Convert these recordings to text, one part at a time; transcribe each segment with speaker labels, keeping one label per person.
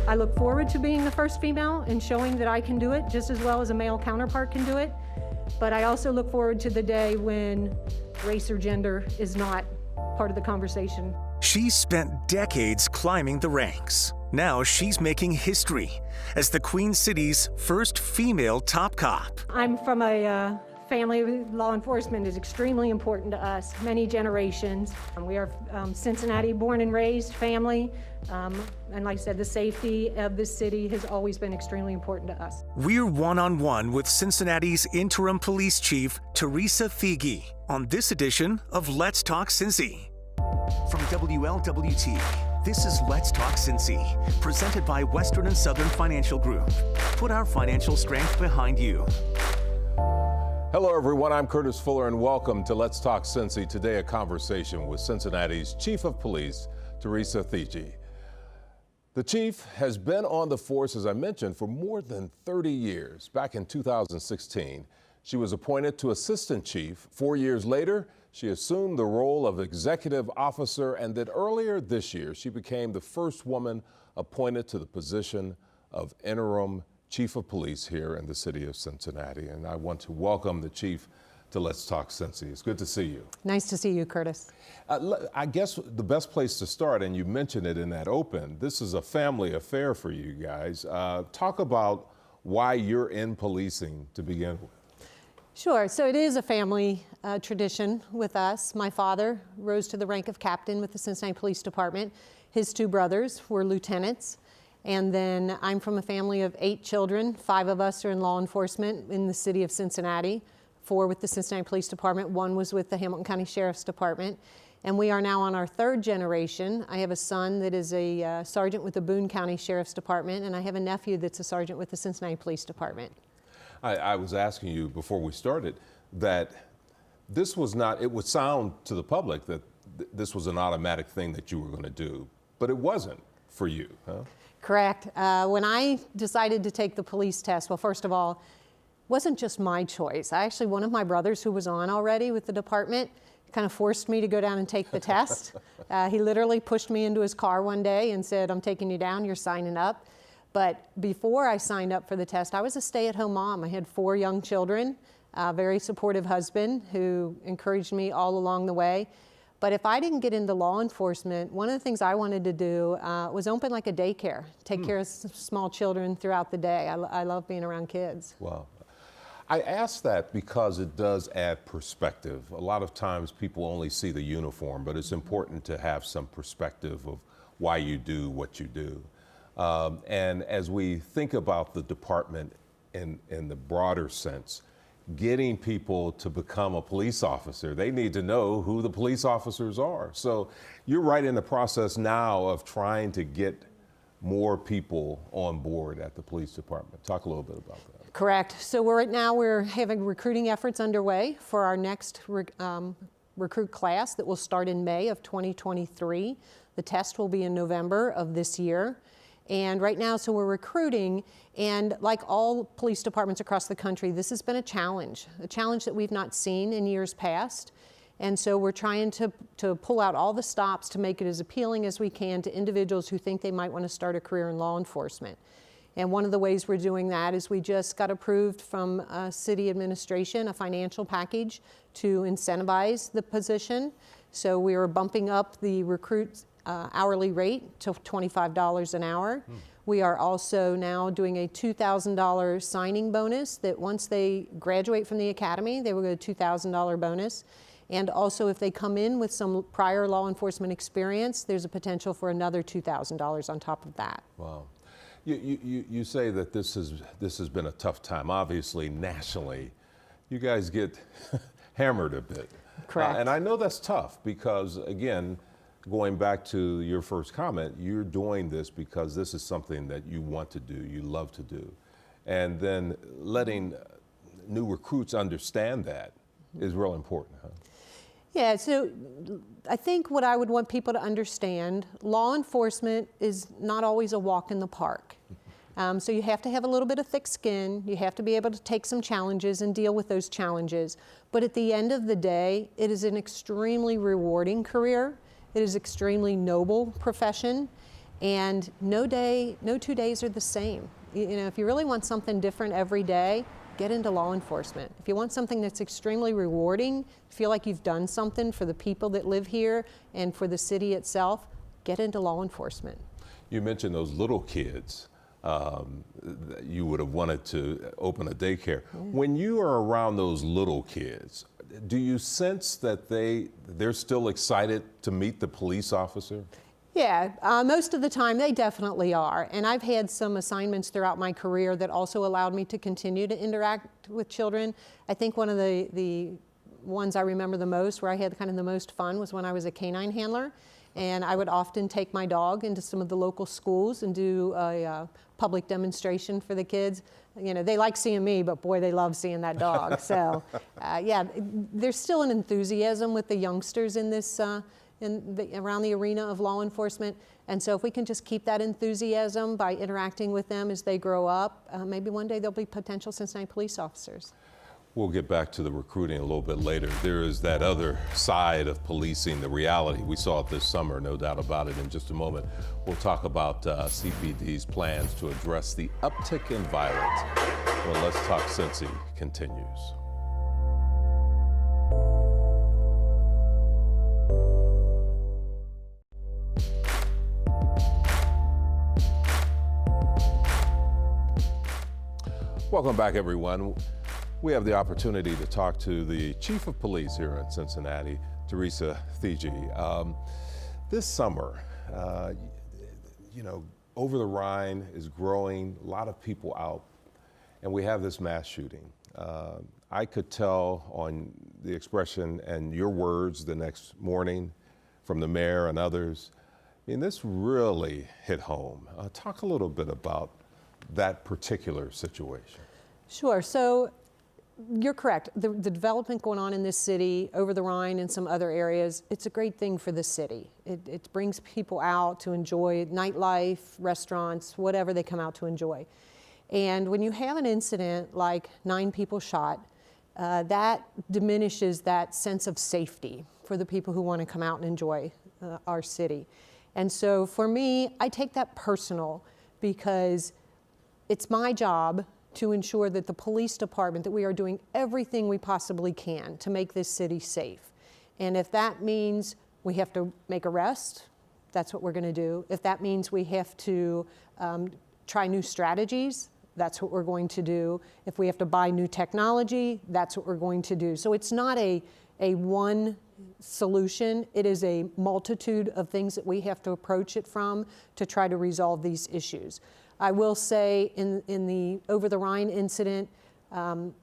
Speaker 1: I look forward to being the first female and showing that I can do it just as well as a male counterpart can do it. But I also look forward to the day when race or gender is not part of the conversation.
Speaker 2: She's spent decades climbing the ranks. Now she's making history as the Queen City's first female top cop.
Speaker 1: I'm from a family. Law enforcement is extremely important to us, many generations. We are Cincinnati born and raised family. And like I said, the safety of this city has always been extremely important to us.
Speaker 2: We're one-on-one with Cincinnati's interim police chief, Teresa Thigi, on this edition of Let's Talk Cincy. From WLWT, this is Let's Talk Cincy, presented by Western and Southern Financial Group. Put our financial strength behind you.
Speaker 3: Hello, everyone. I'm Curtis Fuller, and welcome to Let's Talk Cincy. Today, a conversation with Cincinnati's Chief of Police, Teresa Thigi. The chief has been on the force, as I mentioned, for more than 30 years. Back in 2016, she was appointed to assistant chief. 4 years later, she assumed the role of executive officer, and that earlier this year, she became the first woman appointed to the position of interim chief of police here in the city of Cincinnati. And I want to welcome the chief to Let's Talk Cincy. It's good to see you.
Speaker 1: Nice to see you, Curtis.
Speaker 3: I guess the best place to start, and you mentioned it in that open, this is a family affair for you guys. Talk about why you're in policing to begin with.
Speaker 1: Sure. So it is a family tradition with us. My father rose to the rank of captain with the Cincinnati Police Department. His two brothers were lieutenants. And then I'm from a family of 8 children. 5 of us are in law enforcement in the city of Cincinnati, 4 with the Cincinnati Police Department, 1 was with the Hamilton County Sheriff's Department. And we are now on our 3rd generation. I have a son that is a sergeant with the Boone County Sheriff's Department, and I have a nephew that's a sergeant with the Cincinnati Police Department.
Speaker 3: I was asking you before we started that this was not, it would sound to the public that this was an automatic thing that you were going to do, but it wasn't for you, huh?
Speaker 1: Correct. When I decided to take the police test, well, first of all, it wasn't just my choice. One of my brothers who was on already with the department kind of forced me to go down and take the test. He literally pushed me into his car one day and said, "I'm taking you down, you're signing up." But before I signed up for the test, I was a stay-at-home mom. I had 4 young children, a very supportive husband who encouraged me all along the way. But if I didn't get into law enforcement, one of the things I wanted to do was open like a daycare, take care of small children throughout the day. I love being around kids.
Speaker 3: Wow. I ask that because it does add perspective. A lot of times people only see the uniform, but it's important to have some perspective of why you do what you do. And as we think about the department in the broader sense, getting people to become a police officer, they need to know who the police officers are. So you're right in the process now of trying to get more people on board at the police department. Talk a little bit about that.
Speaker 1: Correct. So right now we're having recruiting efforts underway for our next recruit class that will start in May of 2023. The test will be in November of this year. And right now, so we're recruiting, and like all police departments across the country, this has been a challenge that we've not seen in years past. And so we're trying to pull out all the stops to make it as appealing as we can to individuals who think they might want to start a career in law enforcement. And one of the ways we're doing that is we just got approved from city administration, a financial package to incentivize the position. So we are bumping up the recruits hourly rate to $25 an hour. We are also now doing a $2,000 signing bonus that once they graduate from the academy, they will get a $2,000 bonus. And also if they come in with some prior law enforcement experience, there's a potential for another $2,000 on top of that.
Speaker 3: Wow. You say that this has been a tough time. Obviously, nationally, you guys get hammered a bit.
Speaker 1: Correct.
Speaker 3: And I know that's tough because, again, going back to your first comment, you're doing this because this is something that you want to do, you love to do. And then letting new recruits understand that is real important, huh?
Speaker 1: Yeah, so I think what I would want people to understand, law enforcement is not always a walk in the park. So you have to have a little bit of thick skin, you have to be able to take some challenges and deal with those challenges. But at the end of the day, it is an extremely rewarding career. It is an extremely noble profession. And no 2 days are the same. You know, if you really want something different every day, get into law enforcement. If you want something that's extremely rewarding, feel like you've done something for the people that live here and for the city itself, get into law enforcement.
Speaker 3: You mentioned those little kids. You would have wanted to open a daycare. When you are around those little kids, do you sense that they're still excited to meet the police officer?
Speaker 1: Yeah, most of the time they definitely are. And I've had some assignments throughout my career that also allowed me to continue to interact with children. I think one of the ones I remember the most, where I had kind of the most fun, was when I was a canine handler. And I would often take my dog into some of the local schools and do a public demonstration for the kids. You know, they like seeing me, but boy, they love seeing that dog. So, yeah, there's still an enthusiasm with the youngsters in this, around the arena of law enforcement. And so if we can just keep that enthusiasm by interacting with them as they grow up, maybe one day they'll be potential Cincinnati police officers.
Speaker 3: We'll get back to the recruiting a little bit later. There is that other side of policing, the reality. We saw it this summer, no doubt about it. In just a moment, we'll talk about CPD's plans to address the uptick in violence when Let's Talk Cincy continues. Welcome back, everyone. We have the opportunity to talk to the Chief of Police here in Cincinnati, Teresa Figi. This summer, you know, Over the Rhine is growing, a lot of people out, and we have this mass shooting. I could tell on the expression and your words the next morning from the mayor and others. I mean, this really hit home. Talk a little bit about that particular situation.
Speaker 1: Sure. So you're correct. The development going on in this city, over the Rhine and some other areas, it's a great thing for the city. It brings people out to enjoy nightlife, restaurants, whatever they come out to enjoy. And when you have an incident like 9 people shot, that diminishes that sense of safety for the people who want to come out and enjoy our city. And so for me, I take that personal, because it's my job to ensure that the police department, that we are doing everything we possibly can to make this city safe. And if that means we have to make arrests, that's what we're going to do. If that means we have to try new strategies, that's what we're going to do. If we have to buy new technology, that's what we're going to do. So it's not a one solution. It is a multitude of things that we have to approach it from to try to resolve these issues. I will say in the Over the Rhine incident,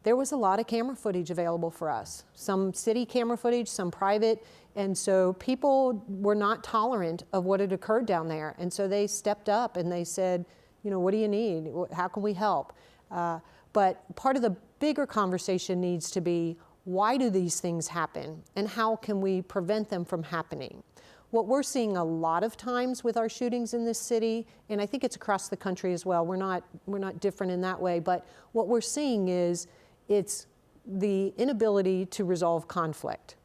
Speaker 1: there was a lot of camera footage available for us. Some city camera footage, some private, and so people were not tolerant of what had occurred down there. And so they stepped up and they said, you know, what do you need? How can we help? But part of the bigger conversation needs to be, why do these things happen? And how can we prevent them from happening? What we're seeing a lot of times with our shootings in this city, and I think it's across the country as well, we're not different in that way, but what we're seeing is it's the inability to resolve conflict.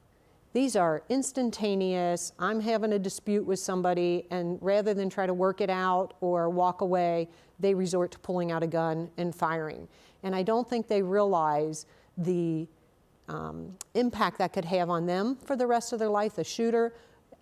Speaker 1: These are instantaneous. I'm having a dispute with somebody, and rather than try to work it out or walk away, they resort to pulling out a gun and firing. And I don't think they realize the impact that could have on them for the rest of their life, the shooter,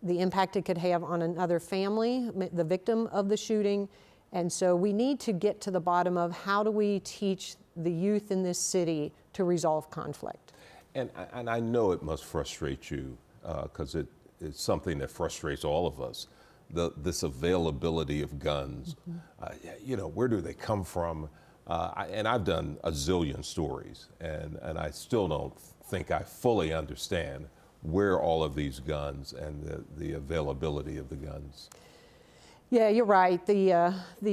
Speaker 1: the impact it could have on another family, the victim of the shooting. And so we need to get to the bottom of, how do we teach the youth in this city to resolve conflict?
Speaker 3: And I know it must frustrate you, because it's something that frustrates all of us, this availability of guns. You know, where do they come from? And I've done a zillion stories, and I still don't think I fully understand where all of these guns and the availability of the guns.
Speaker 1: Yeah, you're right.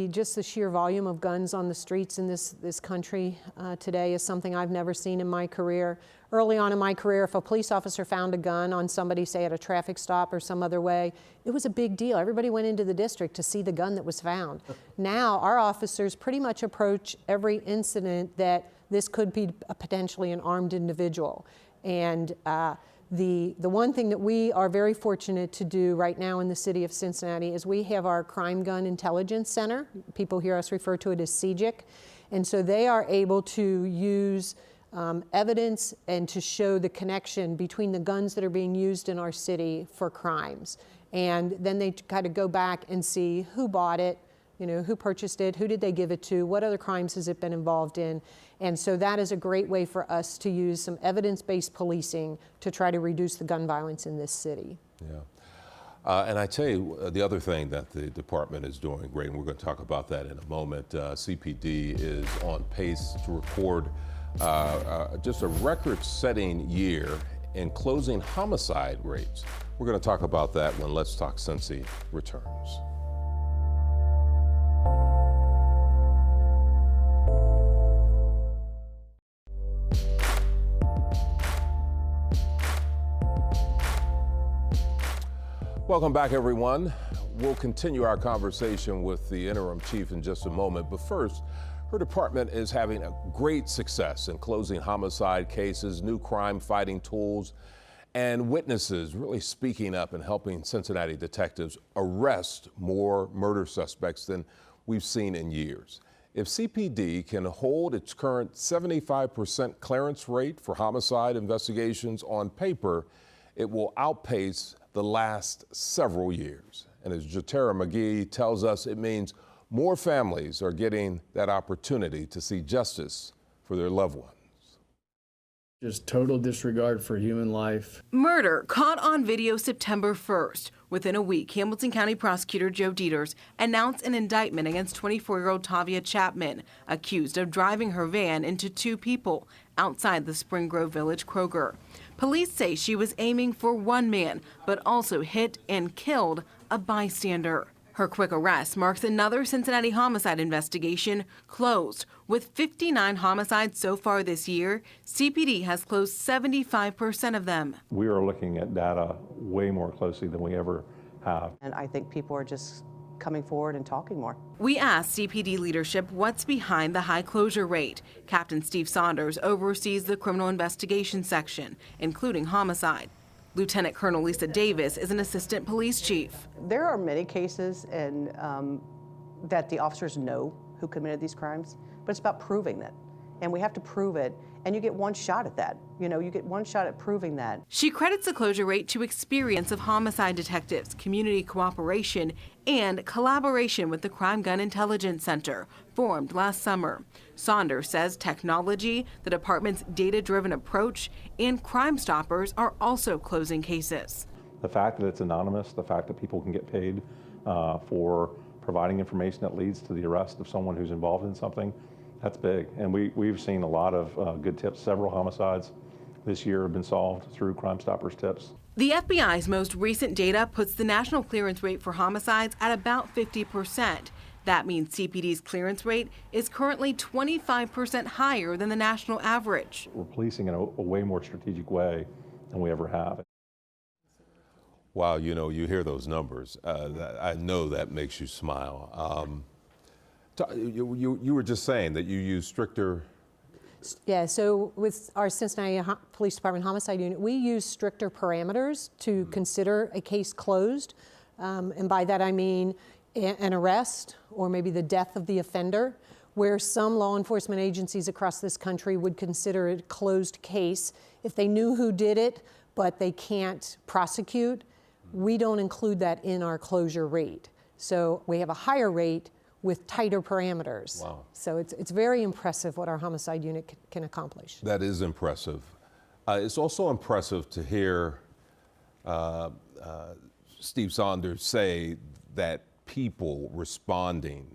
Speaker 1: Just the sheer volume of guns on the streets in this country today is something I've never seen in my career. Early on in my career, if a police officer found a gun on somebody, say at a traffic stop or some other way, it was a big deal. Everybody went into the district to see the gun that was found. Now, our officers pretty much approach every incident that this could be potentially an armed individual. And The one thing that we are very fortunate to do right now in the city of Cincinnati is we have our Crime Gun Intelligence Center. People hear us refer to it as CGIC. And so they are able to use evidence and to show the connection between the guns that are being used in our city for crimes. And then they kind of go back and see who bought it, you know, who purchased it, who did they give it to, what other crimes has it been involved in. And so that is a great way for us to use some evidence-based policing to try to reduce the gun violence in this city.
Speaker 3: Yeah. And I tell you, the other thing that the department is doing great, and we're going to talk about that in a moment, CPD is on pace to record just a record-setting year in closing homicide rates. We're going to talk about that when Let's Talk Cincy returns. Welcome back, everyone. We'll continue our conversation with the interim chief in just a moment, but first, her department is having a great success in closing homicide cases, new crime-fighting tools, and witnesses really speaking up and helping Cincinnati detectives arrest more murder suspects than we've seen in years. If CPD can hold its current 75% clearance rate for homicide investigations on paper, it will outpace the last several years. And as Jatera McGee tells us, it means more families are getting that opportunity to see justice for their loved ones.
Speaker 4: Just total disregard for human life.
Speaker 5: Murder caught on video September 1st. Within a week, Hamilton County Prosecutor Joe Dieters announced an indictment against 24-year-old Tavia Chapman, accused of driving her van into two people outside the Spring Grove Village Kroger. Police say she was aiming for one man, but also hit and killed a bystander. Her quick arrest marks another Cincinnati homicide investigation closed. With 59 homicides so far this year, CPD has closed 75% of them.
Speaker 6: We are looking at data way more closely than we ever have.
Speaker 7: And I think people are just coming forward and talking more.
Speaker 5: We asked CPD leadership what's behind the high closure rate. Captain Steve Saunders oversees the criminal investigation section, including homicide. Lieutenant Colonel Lisa Davis is an assistant police chief.
Speaker 7: There are many cases and that the officers know who committed these crimes, but it's about proving that. And we have to prove it, and you get one shot at that. You know, you get one shot at proving that.
Speaker 5: She credits the closure rate to experience of homicide detectives, community cooperation, and collaboration with the Crime Gun Intelligence Center, formed last summer. Saunders says technology, the department's data-driven approach, and Crime Stoppers are also closing cases.
Speaker 6: The fact that it's anonymous, the fact that people can get paid for providing information that leads to the arrest of someone who's involved in something, that's big. And we've seen a lot of good tips. Several homicides this year have been solved through Crime Stoppers tips.
Speaker 5: The FBI's most recent data puts the national clearance rate for homicides at about 50%. That means CPD's clearance rate is currently 25% higher than the national average.
Speaker 6: We're policing in a way more strategic way than we ever have.
Speaker 3: Wow, you know, you hear those numbers. I know that makes you smile. You were just saying that you use stricter.
Speaker 1: Yeah, so with our Cincinnati Police Department Homicide Unit, we use stricter parameters to consider a case closed. And by that I mean an arrest or maybe the death of the offender, where some law enforcement agencies across this country would consider it a closed case if they knew who did it, but they can't prosecute. We don't include that in our closure rate. So we have a higher rate with tighter parameters.
Speaker 3: Wow.
Speaker 1: So it's very impressive what our homicide unit can accomplish.
Speaker 3: That is impressive. It's also impressive to hear Steve Saunders say that people responding,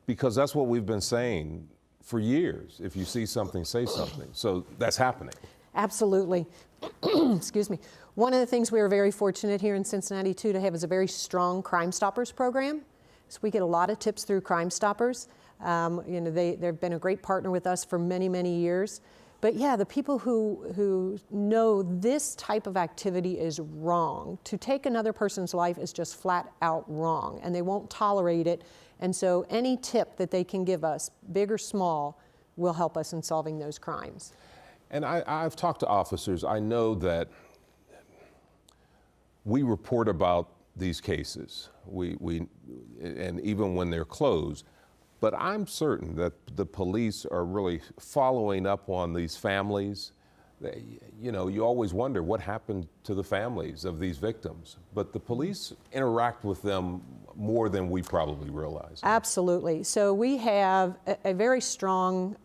Speaker 3: because that's what we've been saying for years. If you see something, say something. So that's happening.
Speaker 1: Absolutely. Excuse me. One of the things we are very fortunate here in Cincinnati too to have is a very strong Crime Stoppers program. So we get a lot of tips through Crime Stoppers. You know, they've been a great partner with us for many, many years. But yeah, the people who know this type of activity is wrong, to take another person's life is just flat out wrong, and they won't tolerate it. And so any tip that they can give us, big or small, will help us in solving those crimes.
Speaker 3: And I've talked to officers. I know that we report about these cases, and even when they're closed, but I'm certain that the police are really following up on these families. You know, you always wonder what happened to the families of these victims, but the police interact with them more than we probably realize.
Speaker 1: Absolutely. So we have a very strong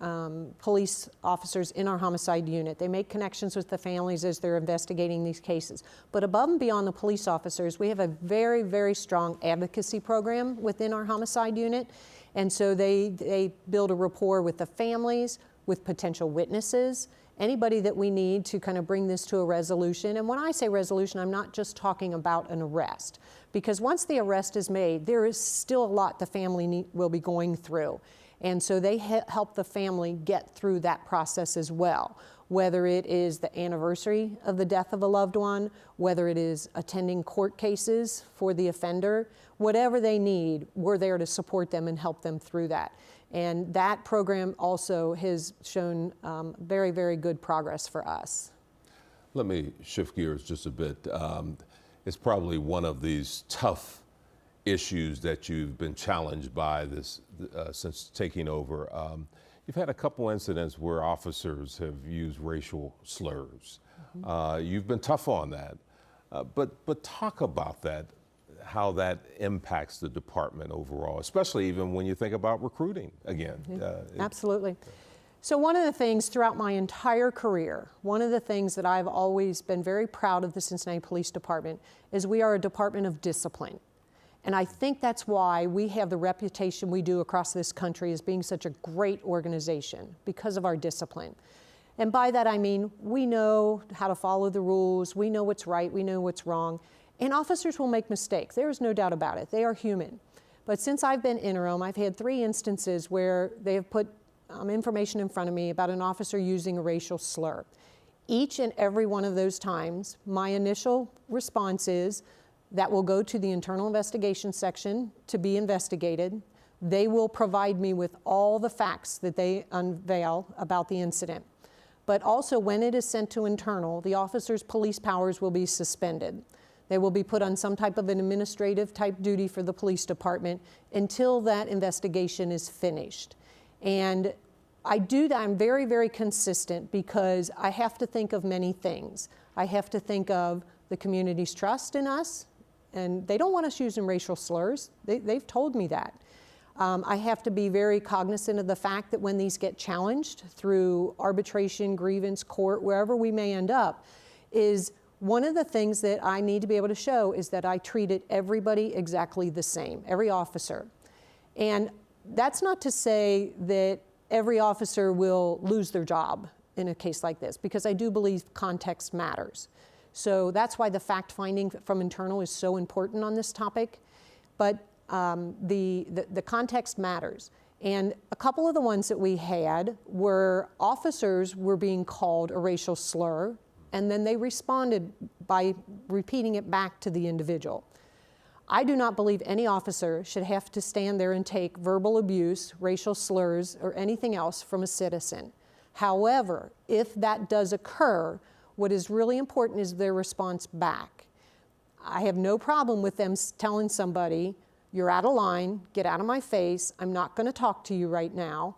Speaker 1: police officers in our homicide unit. They make connections with the families as they're investigating these cases. But above and beyond the police officers, we have a very, very strong advocacy program within our homicide unit. And so they build a rapport with the families, with potential witnesses, anybody that we need to kind of bring this to a resolution. And when I say resolution, I'm not just talking about an arrest, because once the arrest is made, there is still a lot the family will be going through. And so they help the family get through that process as well, whether it is the anniversary of the death of a loved one, whether it is attending court cases for the offender, whatever they need, we're there to support them and help them through that. And that program also has shown very, very good progress for us.
Speaker 3: Let me shift gears just a bit. It's probably one of these tough issues that you've been challenged by this since taking over. You've had a couple incidents where officers have used racial slurs. You've been tough on that, but talk about that, how that impacts the department overall, especially even when you think about recruiting again.
Speaker 1: Absolutely. So one of the things throughout my entire career, one of the things that I've always been very proud of the Cincinnati Police Department is we are a department of discipline. And I think that's why we have the reputation we do across this country as being such a great organization, because of our discipline. And by that I mean we know how to follow the rules, we know what's right, we know what's wrong. And officers will make mistakes, there is no doubt about it, they are human. But since I've been interim, I've had 3 instances where they have put information in front of me about an officer using a racial slur. Each and every one of those times, my initial response is that will go to the internal investigation section to be investigated. They will provide me with all the facts that they unveil about the incident. But also when it is sent to internal, the officer's police powers will be suspended. They will be put on some type of an administrative type duty for the police department until that investigation is finished. And I do that, I'm very, very consistent because I have to think of many things. I have to think of the community's trust in us, and they don't want us using racial slurs. They've told me that. I have to be very cognizant of the fact that when these get challenged through arbitration, grievance, court, wherever we may end up, is one of the things that I need to be able to show is that I treated everybody exactly the same, every officer. And that's not to say that every officer will lose their job in a case like this, because I do believe context matters. So that's why the fact finding from internal is so important on this topic. But the context matters. And a couple of the ones that we had were officers were being called a racial slur, and then they responded by repeating it back to the individual. I do not believe any officer should have to stand there and take verbal abuse, racial slurs, or anything else from a citizen. However, if that does occur, what is really important is their response back. I have no problem with them telling somebody, you're out of line, get out of my face, I'm not going to talk to you right now.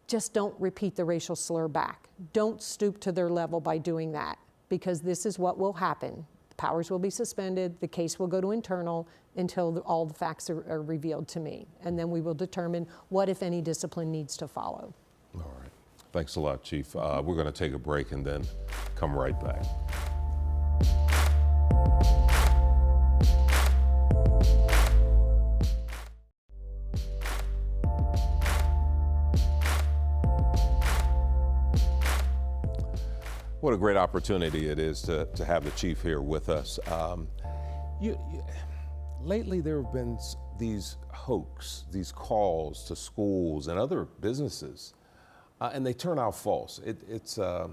Speaker 1: Just don't repeat the racial slur back. Don't stoop to their level by doing that, because this is what will happen. Powers will be suspended, the case will go to internal until all the facts are revealed to me. And then we will determine what, if any, discipline needs to follow.
Speaker 3: All right. Thanks a lot, Chief. We're going to take a break and then come right back. What a great opportunity it is to have the Chief here with us. Lately, there have been these hoax, these calls to schools and other businesses, and they turn out false. It's a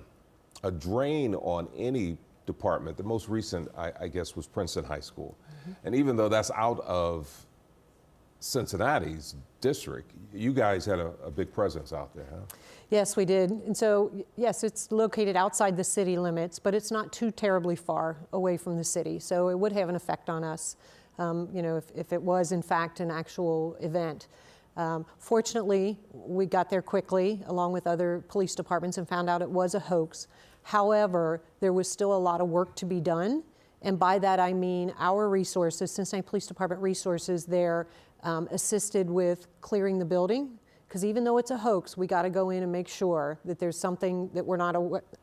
Speaker 3: drain on any department. The most recent, I guess, was Princeton High School. And even though that's out of Cincinnati's district, you guys had a big presence out there, huh?
Speaker 1: Yes, we did. And so, yes, it's located outside the city limits, but it's not too terribly far away from the city. So it would have an effect on us, you know, if it was in fact an actual event. Fortunately, we got there quickly, along with other police departments, and found out it was a hoax. However, there was still a lot of work to be done. And by that, I mean our resources, Cincinnati Police Department resources there, assisted with clearing the building. Because even though it's a hoax, we got to go in and make sure that there's something that we're not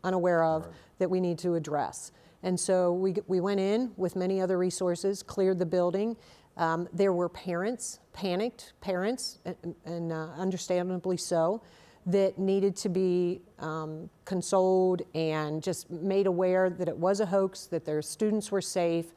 Speaker 1: unaware of that we need to address. And so we went in with many other resources, cleared the building. There were parents, panicked parents, and understandably so, that needed to be consoled and just made aware that it was a hoax, that their students were safe.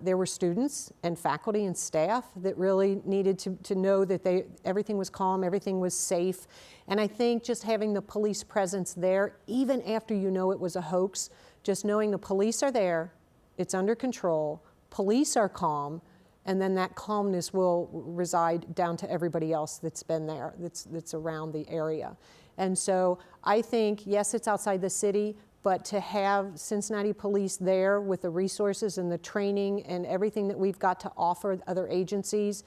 Speaker 1: There were students and faculty and staff that really needed to know that everything was calm, everything was safe. And I think just having the police presence there, even after you know it was a hoax, just knowing the police are there, it's under control, police are calm, and then that calmness will reside down to everybody else that's been there, that's around the area. And so I think, yes, it's outside the city, but to have Cincinnati police there with the resources and the training and everything that we've got to offer other agencies,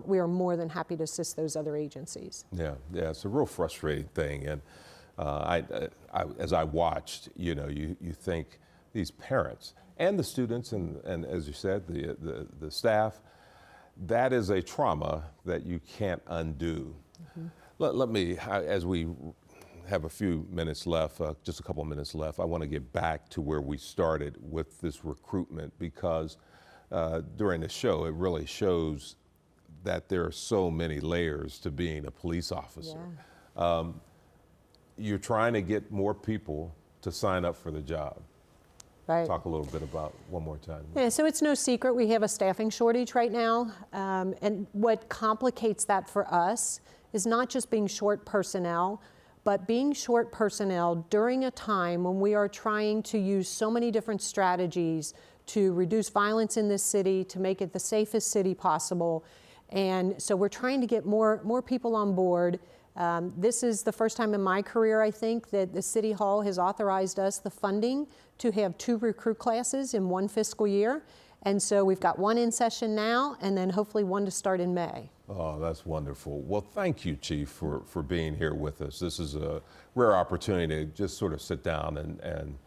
Speaker 1: we are more than happy to assist those other agencies.
Speaker 3: Yeah, it's a real frustrating thing. And as I watched, you know, you think these parents and the students and as you said, the staff, that is a trauma that you can't undo. Mm-hmm. Let me, as we have a few minutes left, just a couple of minutes left, I want to get back to where we started with this recruitment, because during the show, it really shows that there are so many layers to being a police officer. Yeah. You're trying to get more people to sign up for the job. Right. Talk a little bit about one more time.
Speaker 1: Yeah, so it's no secret we have a staffing shortage right now. And what complicates that for us is not just being short personnel, but being short personnel during a time when we are trying to use so many different strategies to reduce violence in this city, to make it the safest city possible. And so we're trying to get more people on board. This is the first time in my career, I think, that the City Hall has authorized us the funding to have 2 recruit classes in one fiscal year. And so we've got one in session now, and then hopefully one to start in May.
Speaker 3: Oh, that's wonderful. Well, thank you, Chief, for being here with us. This is a rare opportunity to just sort of sit down and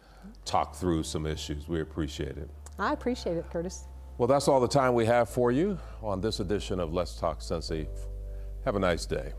Speaker 3: talk through some issues. We appreciate it.
Speaker 1: I appreciate it, Curtis.
Speaker 3: Well, that's all the time we have for you on this edition of Let's Talk Cincy. Have a nice day.